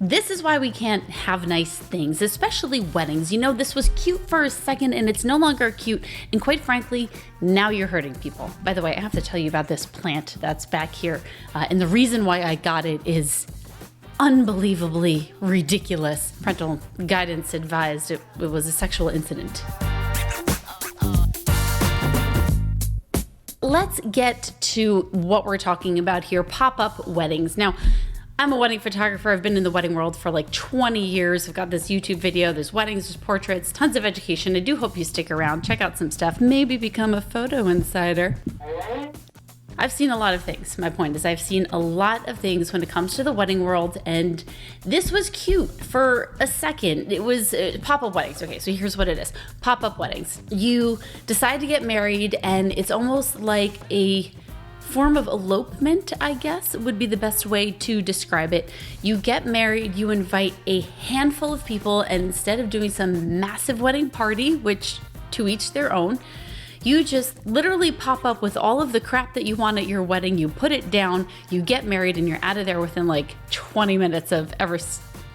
This is why we can't have nice things, especially weddings. You know, this was cute for a second and it's no longer cute. And quite frankly, now you're hurting people. By the way, I have to tell you about this plant that's back here. And the reason why I got it is unbelievably ridiculous. Parental guidance advised it was a sexual incident. Let's get to what we're talking about here, pop-up weddings. Now, I'm a wedding photographer. I've been in the wedding world for like 20 years. I've got this YouTube video. There's weddings, there's portraits, tons of education. I do hope you stick around, check out some stuff, maybe become a photo insider. I've seen a lot of things. My point is I've seen a lot of things when it comes to the wedding world, and this was cute for a second. It was pop-up weddings. Okay, so here's what it is. Pop-up weddings. You decide to get married, and it's almost like a form of elopement, I guess, would be the best way to describe it. You get married, you invite a handful of people, and instead of doing some massive wedding party, which to each their own, you just literally pop up with all of the crap that you want at your wedding, you put it down, you get married, and you're out of there within like 20 minutes of ever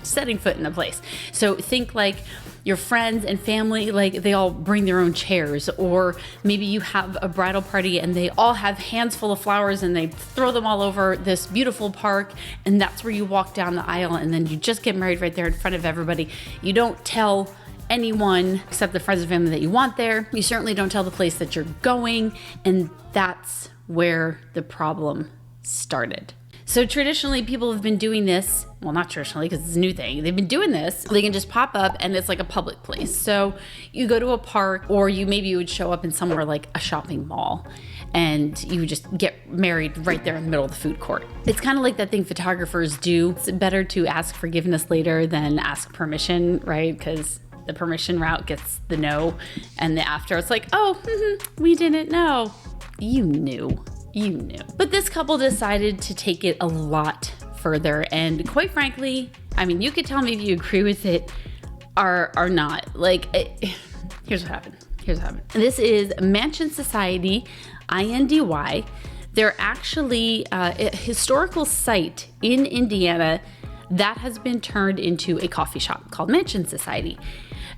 setting foot in the place. So think like your friends and family, like they all bring their own chairs, or maybe you have a bridal party and they all have hands full of flowers and they throw them all over this beautiful park, and that's where you walk down the aisle, and then you just get married right there in front of everybody. You don't tell anyone except the friends and family that you want there. You certainly don't tell the place that you're going, and that's where the problem started. So traditionally, people have been doing this, well, not traditionally because it's a new thing. They've been doing this. They can just pop up and it's like a public place. So you go to a park, or maybe you would show up in somewhere like a shopping mall, and you would just get married right there in the middle of the food court. It's kind of like that thing photographers do. It's better to ask forgiveness later than ask permission, right? Because the permission route gets the no, and the after it's like, oh, we didn't know. You knew. But this couple decided to take it a lot further, and quite frankly, I mean, you could tell me if you agree with it or not. Like, here's what happened. This is Mansion Society, INDY. They're actually a historical site in Indiana that has been turned into a coffee shop called Mansion Society.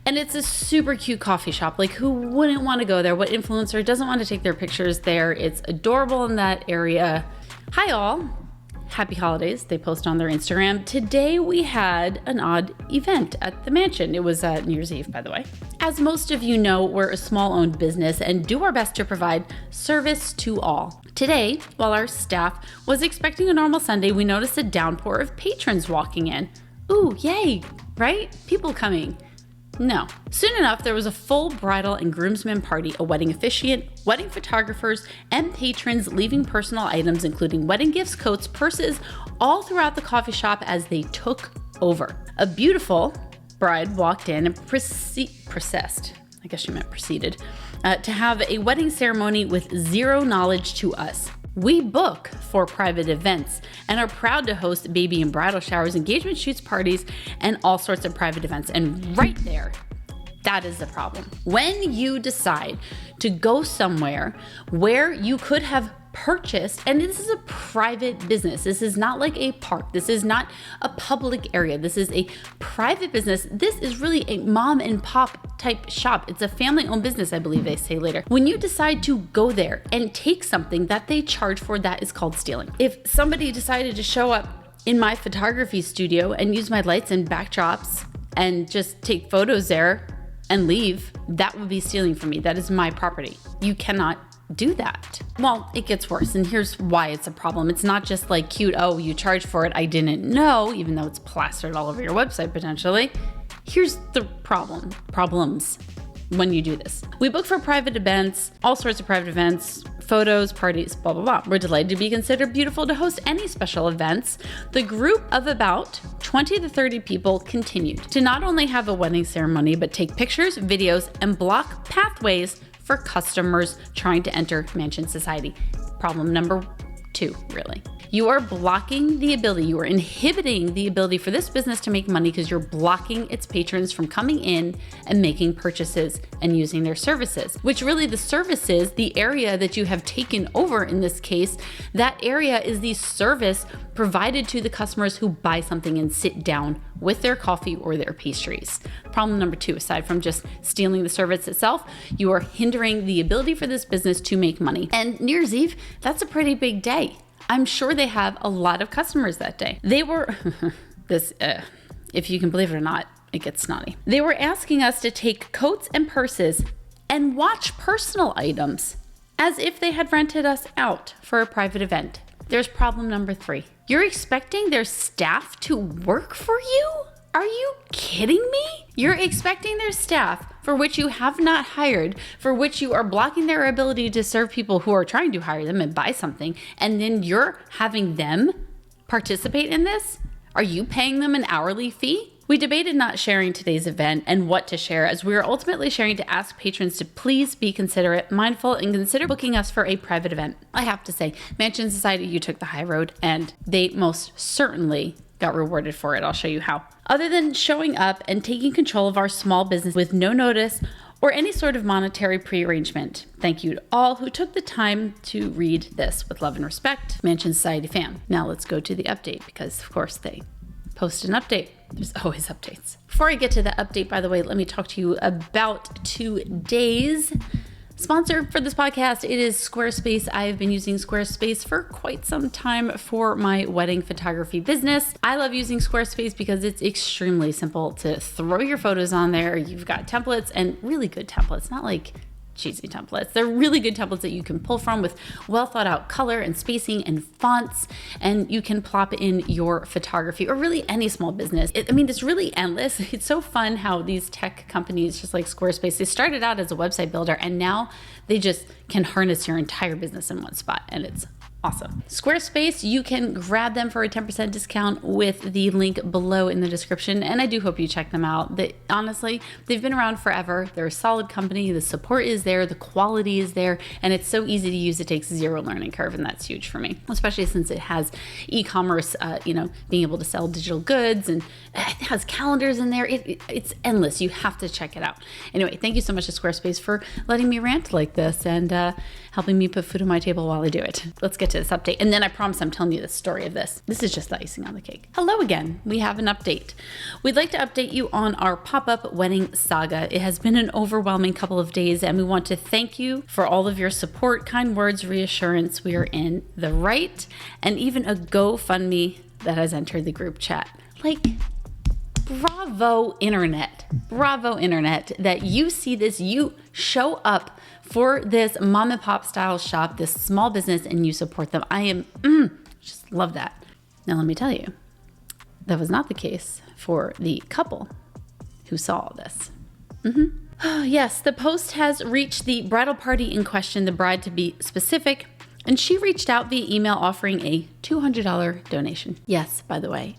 And it's a super cute coffee shop. Like, who wouldn't want to go there? What influencer doesn't want to take their pictures there? It's adorable in that area. Hi all. Happy holidays. They post on their Instagram. Today we had an odd event at the mansion. It was New Year's Eve, by the way. As most of you know, we're a small-owned business and do our best to provide service to all. Today, while our staff was expecting a normal Sunday, we noticed a downpour of patrons walking in. Ooh, yay, right? People coming. No. Soon enough, there was a full bridal and groomsmen party, a wedding officiant, wedding photographers, and patrons leaving personal items, including wedding gifts, coats, purses, all throughout the coffee shop as they took over. A beautiful bride walked in and proceeded to have a wedding ceremony with zero knowledge to us. We book for private events and are proud to host baby and bridal showers, engagement shoots, parties, and all sorts of private events. And right there, that is the problem. When you decide to go somewhere where you could have purchased, and this is a private business. This is not like a park. This is not a public area. This is a private business. This is really a mom and pop type shop. It's a family owned business, I believe they say later. When you decide to go there and take something that they charge for, that is called stealing. If somebody decided to show up in my photography studio and use my lights and backdrops and just take photos there and leave, that would be stealing from me. That is my property. You cannot do that. Well, it gets worse, and here's why it's a problem. It's not just like cute, oh, you charge for it, I didn't know, even though it's plastered all over your website potentially. Here's the problems when you do this. We book for private events, all sorts of private events, photos, parties, blah, blah, blah. We're delighted to be considered beautiful to host any special events. The group of about 20 to 30 people continued to not only have a wedding ceremony, but take pictures, videos, and block pathways for customers trying to enter Mansion Society. Problem number two, really. You are blocking the ability, you are inhibiting the ability for this business to make money because you're blocking its patrons from coming in and making purchases and using their services, which really the services, the area that you have taken over in this case, that area is the service provided to the customers who buy something and sit down with their coffee or their pastries. Problem number two, aside from just stealing the service itself, you are hindering the ability for this business to make money. And New Year's Eve, that's a pretty big day. I'm sure they have a lot of customers that day. They were, if you can believe it or not, it gets snotty. They were asking us to take coats and purses and watch personal items as if they had rented us out for a private event. There's problem number three. You're expecting their staff to work for you? Are you kidding me? You're expecting their staff, for which you have not hired, for which you are blocking their ability to serve people who are trying to hire them and buy something, and then you're having them participate in this? Are you paying them an hourly fee? We debated not sharing today's event and what to share, as we are ultimately sharing to ask patrons to please be considerate, mindful, and consider booking us for a private event. I have to say, Mansion Society, you took the high road, and they most certainly got rewarded for it. I'll show you how. Other than showing up and taking control of our small business with no notice or any sort of monetary prearrangement, thank you to all who took the time to read this. With love and respect, Mansion Society fam. Now let's go to the update, because of course they post an update. There's always updates. Before I get to the update, by the way, let me talk to you about today's sponsor for this podcast. It is Squarespace. I have been using Squarespace for quite some time for my wedding photography business. I love using Squarespace because it's extremely simple to throw your photos on there. You've got templates, and really good templates, not like cheesy templates. They're really good templates that you can pull from with well thought out color and spacing and fonts, and you can plop in your photography or really any small business. It's really endless. It's so fun how these tech companies, just like Squarespace, they started out as a website builder and now they just can harness your entire business in one spot, and it's awesome. Squarespace, you can grab them for a 10% discount with the link below in the description, and I do hope you check them out. Honestly, they've been around forever. They're a solid company. The support is there, the quality is there, and it's so easy to use. It takes zero learning curve, and that's huge for me, especially since it has e-commerce, being able to sell digital goods, and it has calendars in there. It's endless. You have to check it out. Anyway, thank you so much to Squarespace for letting me rant like this and helping me put food on my table while I do it. Let's get to this update, and then I promise I'm telling you the story of this. This is just the icing on the cake. Hello again. We have an update. We'd like to update you on our pop-up wedding saga. It has been an overwhelming couple of days, and we want to thank you for all of your support, kind words, reassurance. We are in the right, and even a GoFundMe that has entered the group chat. Bravo internet that you see this, you show up for this mom and pop style shop, this small business, and you support them. I just love that. Now let me tell you, that was not the case for the couple who saw all this. Yes, the post has reached the bridal party in question, the bride to be specific, and she reached out via email offering a $200 donation. Yes, by the way,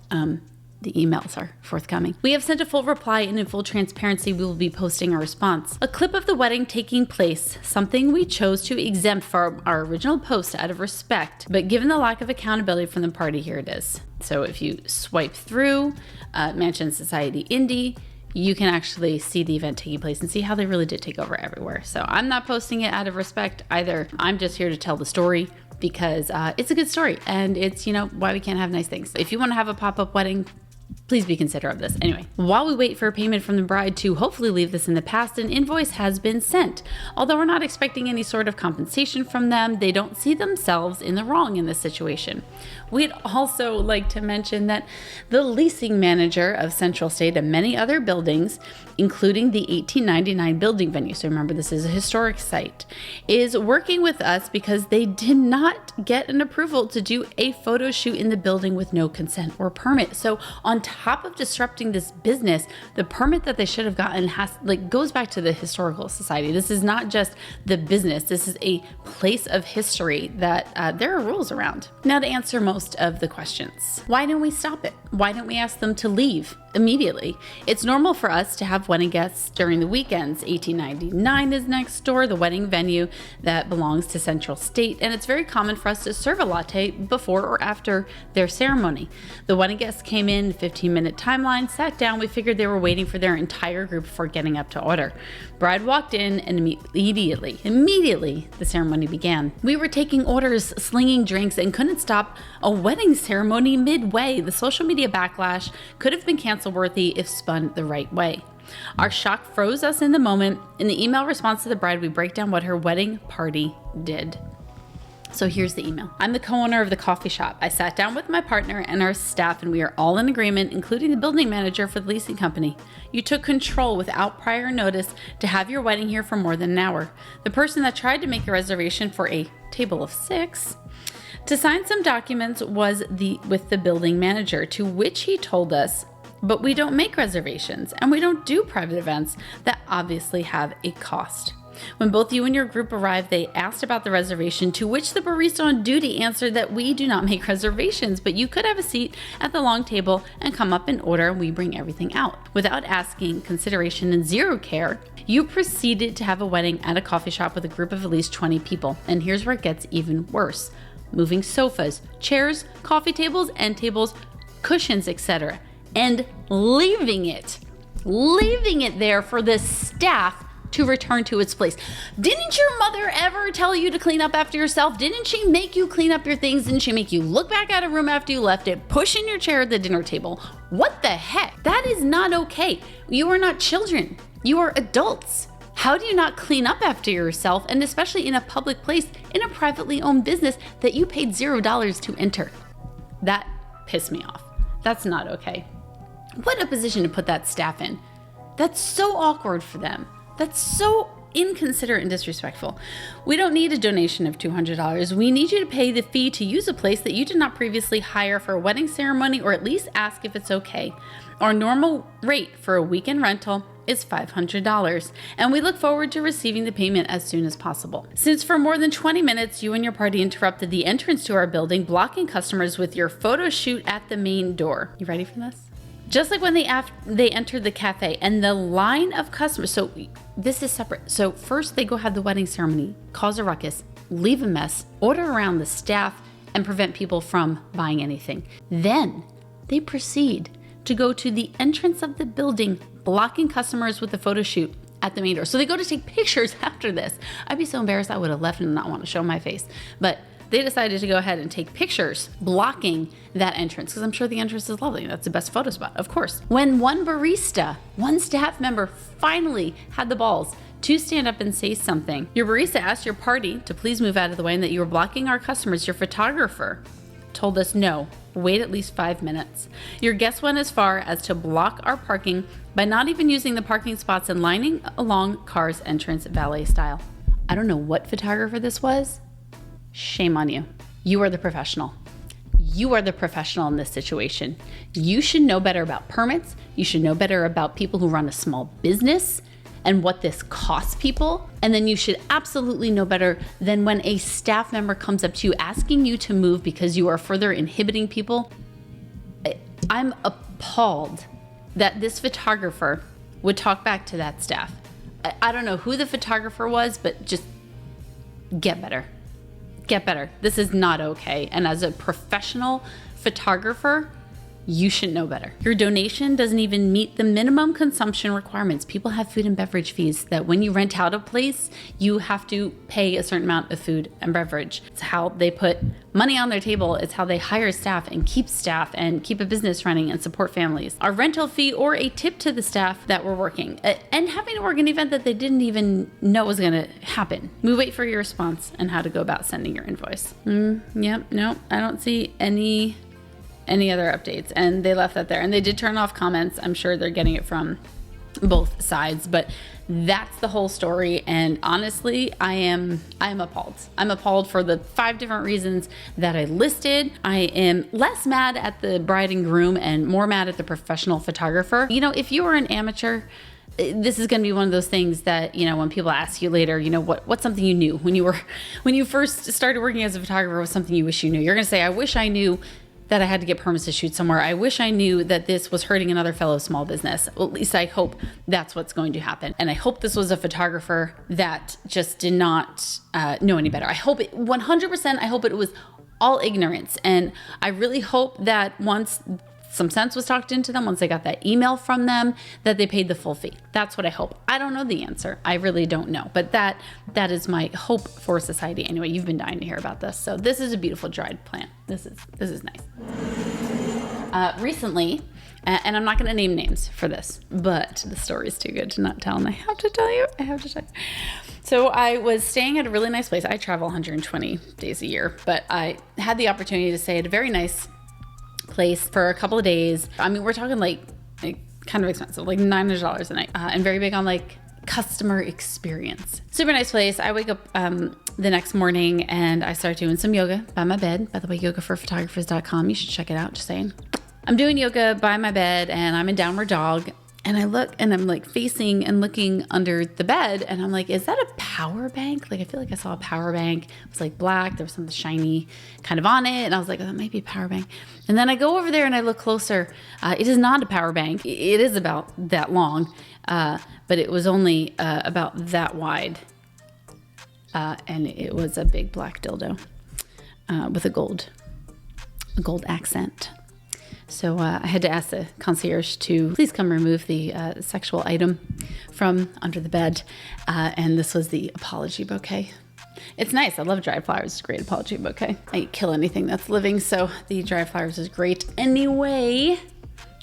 the emails are forthcoming. We have sent a full reply, and in full transparency, we will be posting a response. A clip of the wedding taking place, something we chose to exempt from our original post out of respect, but given the lack of accountability from the party, here it is. So if you swipe through Mansion Society Indie, you can actually see the event taking place and see how they really did take over everywhere. So I'm not posting it out of respect either. I'm just here to tell the story because it's a good story, and it's, why we can't have nice things. If you want to have a pop-up wedding, please be considerate of this. Anyway, while we wait for a payment from the bride to hopefully leave this in the past, an invoice has been sent. Although we're not expecting any sort of compensation from them, they don't see themselves in the wrong in this situation. We'd also like to mention that the leasing manager of Central State and many other buildings, including the 1899 building venue, so remember this is a historic site, is working with us because they did not get an approval to do a photo shoot in the building with no consent or permit. So on on top of disrupting this business, the permit that they should have gotten goes back to the historical society. This is not just the business. This is a place of history that there are rules around. Now, to answer most of the questions, why don't we stop it? Why don't we ask them to leave immediately? It's normal for us to have wedding guests during the weekends. 1899 is next door, the wedding venue that belongs to Central State, and it's very common for us to serve a latte before or after their ceremony. The wedding guests came in, 15-minute timeline, sat down. We figured they were waiting for their entire group before getting up to order. Bride walked in, and immediately, the ceremony began. We were taking orders, slinging drinks, and couldn't stop a wedding ceremony midway. The social media backlash could have been cancel-worthy if spun the right way. Our shock froze us in the moment. In the email response to the bride, we break down what her wedding party did. So here's the email. I'm the co-owner of the coffee shop. I sat down with my partner and our staff, and we are all in agreement, including the building manager for the leasing company. You took control without prior notice to have your wedding here for more than an hour. The person that tried to make a reservation for a table of 6 to sign some documents was with the building manager, to which he told us, but we don't make reservations and we don't do private events that obviously have a cost. When both you and your group arrived, they asked about the reservation, to which the barista on duty answered that we do not make reservations, but you could have a seat at the long table and come up and order, and we bring everything out. Without asking consideration and zero care, you proceeded to have a wedding at a coffee shop with a group of at least 20 people. And here's where it gets even worse. Moving sofas, chairs, coffee tables, end tables, cushions, etc., and leaving it there for the staff to return to its place. Didn't your mother ever tell you to clean up after yourself? Didn't she make you clean up your things? Didn't she make you look back at a room after you left it, push in your chair at the dinner table? What the heck? That is not okay. You are not children. You are adults. How do you not clean up after yourself, and especially in a public place, in a privately owned business that you paid $0 to enter? That pissed me off. That's not okay. What a position to put that staff in. That's so awkward for them. That's so inconsiderate and disrespectful. We don't need a donation of $200. We need you to pay the fee to use a place that you did not previously hire for a wedding ceremony, or at least ask if it's okay. Our normal rate for a weekend rental is $500, and we look forward to receiving the payment as soon as possible. Since for more than 20 minutes, you and your party interrupted the entrance to our building, blocking customers with your photo shoot at the main door. You ready for this? Just like when they entered the cafe and the line of customers. So this is separate. So first they go have the wedding ceremony, cause a ruckus, leave a mess, order around the staff, and prevent people from buying anything. Then they proceed to go to the entrance of the building, blocking customers with the photo shoot at the main door. So they go to take pictures after this. I'd be so embarrassed I would have left and not want to show my face. But they decided to go ahead and take pictures blocking that entrance, because I'm sure the entrance is lovely. That's the best photo spot, of course. When one staff member finally had the balls to stand up and say something, your barista asked your party to please move out of the way and that you were blocking our customers. Your photographer told us no, wait at least 5 minutes. Your guest went as far as to block our parking by not even using the parking spots and lining along car's entrance valet style. I don't know what photographer this was. Shame on you. You are the professional. You are the professional in this situation. You should know better about permits. You should know better about people who run a small business and what this costs people. And then you should absolutely know better than when a staff member comes up to you asking you to move because you are further inhibiting people. I'm appalled that this photographer would talk back to that staff. I don't know who the photographer was, but just get better. Get better. This is not okay. And as a professional photographer, you should know better. Your donation doesn't even meet the minimum consumption requirements. People have food and beverage fees that when you rent out a place, you have to pay a certain amount of food and beverage. It's how they put money on their table. It's how they hire staff and keep a business running and support families. Our rental fee or a tip to the staff that were working and having to work an event that they didn't even know was going to happen. We wait for your response and how to go about sending your invoice. Yep, no, I don't see any other updates, and they left that there. And they did turn off comments. I'm sure they're getting it from both sides, but that's the whole story. And honestly, I'm appalled. I'm appalled for the 5 different reasons that I listed. I am less mad at the bride and groom and more mad at the professional photographer. You know, if you were an amateur, this is going to be one of those things that, you know, when people ask you later, you know, what's something you knew when you first started working as a photographer, was something you wish you knew. You're going to say, I wish I knew that I had to get permits to shoot somewhere. I wish I knew that this was hurting another fellow small business. Well, at least I hope that's what's going to happen. And I hope this was a photographer that just did not know any better. I hope it 100%, I hope it was all ignorance. And I really hope that once some sense was talked into them, once they got that email from them, that they paid the full fee. That's what I hope. I don't know the answer. I really don't know. But that is my hope for society. Anyway, you've been dying to hear about this. So this is a beautiful dried plant. This is nice. Recently, and I'm not going to name names for this, but the story is too good to not tell, and I have to tell you. So I was staying at a really nice place. I travel 120 days a year, but I had the opportunity to stay at a very nice place for a couple of days. I mean, we're talking like kind of expensive, like $900 a night, and very big on like customer experience. Super nice place. I wake up the next morning and I start doing some yoga by my bed. By the way, yogaforphotographers.com. You should check it out. Just saying. I'm doing yoga by my bed and I'm in downward dog. And I look and I'm like facing and looking under the bed and I'm like, is that a power bank? Like, I feel like I saw a power bank. It was like black. There was something shiny kind of on it. And I was like, oh, that might be a power bank. And then I go over there and I look closer. It is not a power bank. It is about that long, but it was only about that wide. And it was a big black dildo with a gold accent. So I had to ask the concierge to please come remove the sexual item from under the bed. And this was the apology bouquet. It's nice. I love dried flowers. It's a great apology bouquet. I kill anything that's living, so the dried flowers is great. Anyway,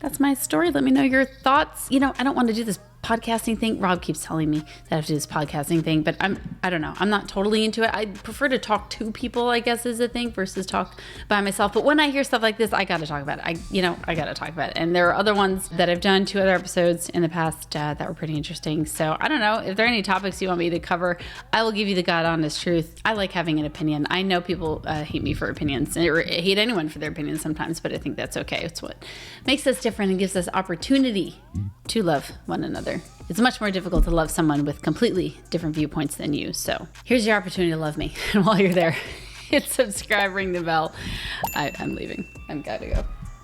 that's my story. Let me know your thoughts. You know, I don't want to do this podcasting thing. Rob keeps telling me that I have to do this podcasting thing, but I don't know. I'm not totally into it. I prefer to talk to people, I guess, is the thing, versus talk by myself. But when I hear stuff like this, I got to talk about it. I got to talk about it. And there are other ones that I've done, 2 other episodes in the past that were pretty interesting. So I don't know if there are any topics you want me to cover. I will give you the God honest truth. I like having an opinion. I know people hate me for opinions, or hate anyone for their opinions sometimes, but I think that's okay. It's what makes us different and gives us opportunity to love one another. It's much more difficult to love someone with completely different viewpoints than you. So here's your opportunity to love me. And while you're there, hit subscribe, ring the bell. I'm leaving. I've got to go.